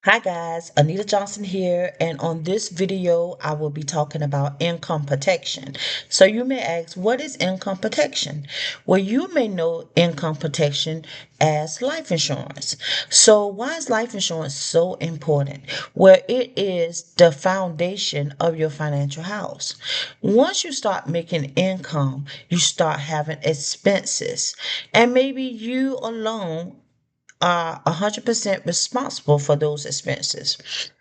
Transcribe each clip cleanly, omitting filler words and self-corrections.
Hi guys, Anita Johnson here, and on this video, I will be talking about income protection. So you may ask, what is income protection? Well, you may know income protection as life insurance. So why is life insurance so important? Well, it is the foundation of your financial house. Once you start making income, you start having expenses, and maybe you alone are 100% responsible for those expenses.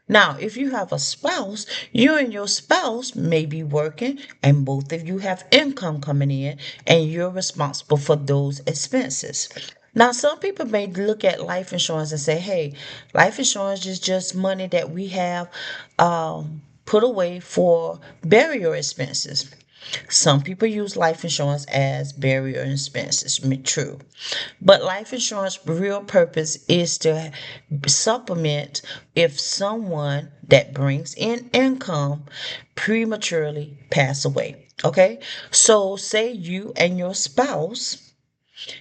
Now, if you have a spouse, you and your spouse may be working and both of you have income coming in and you're responsible for those expenses. Now, some people may look at life insurance and say, hey, life insurance is just money that we have put away for burial expenses. Some people use life insurance as burial expenses, true. But life insurance real purpose is to supplement if someone that brings in income prematurely pass away. Okay? So say you and your spouse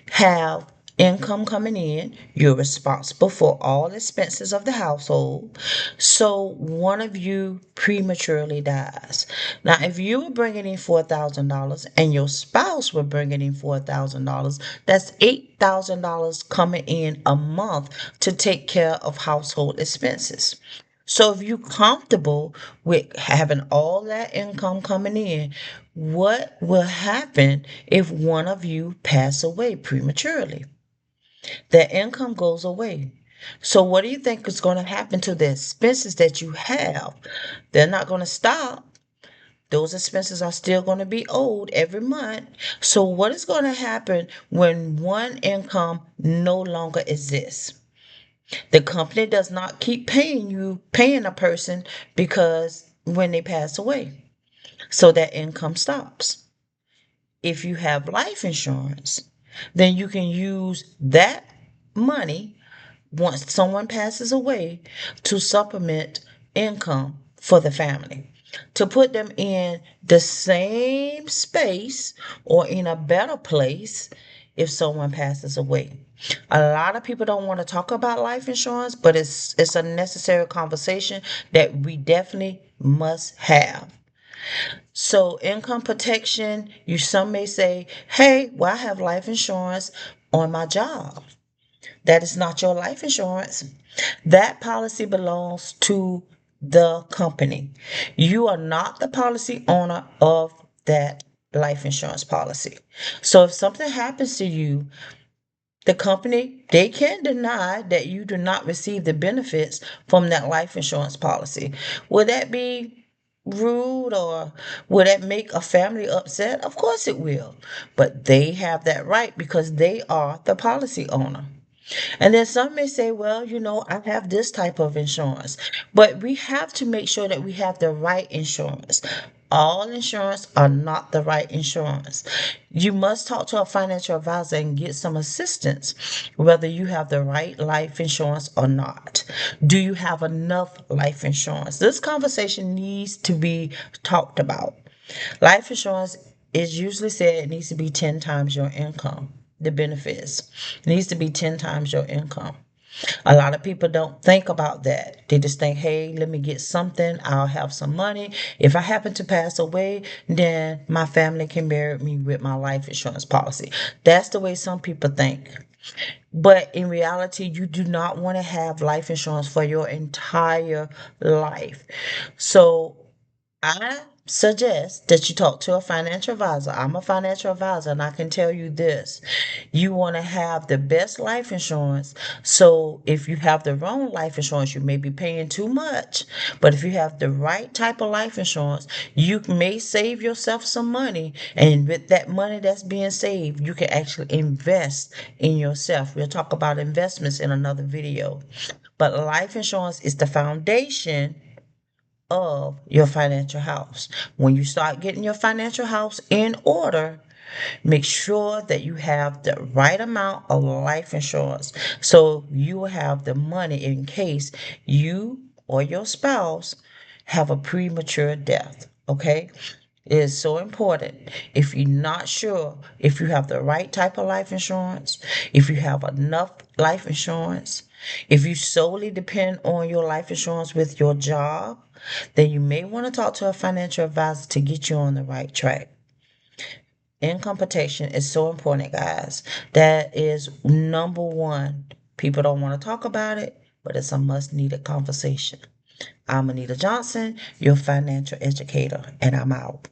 have income coming in, you're responsible for all expenses of the household. So one of you prematurely dies. Now, if you were bringing in $4,000 and your spouse were bringing in $4,000, that's $8,000 coming in a month to take care of household expenses. So if you're comfortable with having all that income coming in, what will happen if one of you pass away prematurely? That income goes away. So what do you think is going to happen to the expenses that you have? They're not going to stop. Those expenses are still going to be owed every month. So what is going to happen when one income no longer exists? The company does not keep paying a person because when they pass away. So that income stops. If you have life insurance, then you can use that money once someone passes away to supplement income for the family, to put them in the same space or in a better place if someone passes away. A lot of people don't want to talk about life insurance, but it's a necessary conversation that we definitely must have. So income protection, you some may say, hey, well, I have life insurance on my job. That is not your life insurance. That policy belongs to the company. You are not the policy owner of that life insurance policy. So if something happens to you, the company, they can deny that you do not receive the benefits from that life insurance policy. Would that be rude or would that make a family upset? Of course it will. But they have that right because they are the policy owner. And then some may say, well, I have this type of insurance. But we have to make sure that we have the right insurance. All insurance are not the right insurance. You must talk to a financial advisor and get some assistance whether you have the right life insurance or not. Do you have enough life insurance? This conversation needs to be talked about. Life insurance is usually said it needs to be 10 times your income. The benefits. It needs to be 10 times your income. A lot of people don't think about that. They just think, hey, let me get something. I'll have some money. If I happen to pass away, then my family can bury me with my life insurance policy. That's the way some people think. But in reality, you do not want to have life insurance for your entire life. So I suggest that you talk to a financial advisor. I'm a financial advisor, and I can tell you this. You want to have the best life insurance. So if you have the wrong life insurance, you may be paying too much. But if you have the right type of life insurance, you may save yourself some money. And with that money that's being saved, you can actually invest in yourself. We'll talk about investments in another video. But life insurance is the foundation of your financial house. When you start getting your financial house in order, make sure that you have the right amount of life insurance so you will have the money in case you or your spouse have a premature death. Okay? It is so important. If you're not sure if you have the right type of life insurance, if you have enough life insurance, if you solely depend on your life insurance with your job, then you may want to talk to a financial advisor to get you on the right track. Income protection is so important, guys. That is number one. People don't want to talk about it, but it's a must needed conversation. I'm Anita Johnson, your financial educator, and I'm out.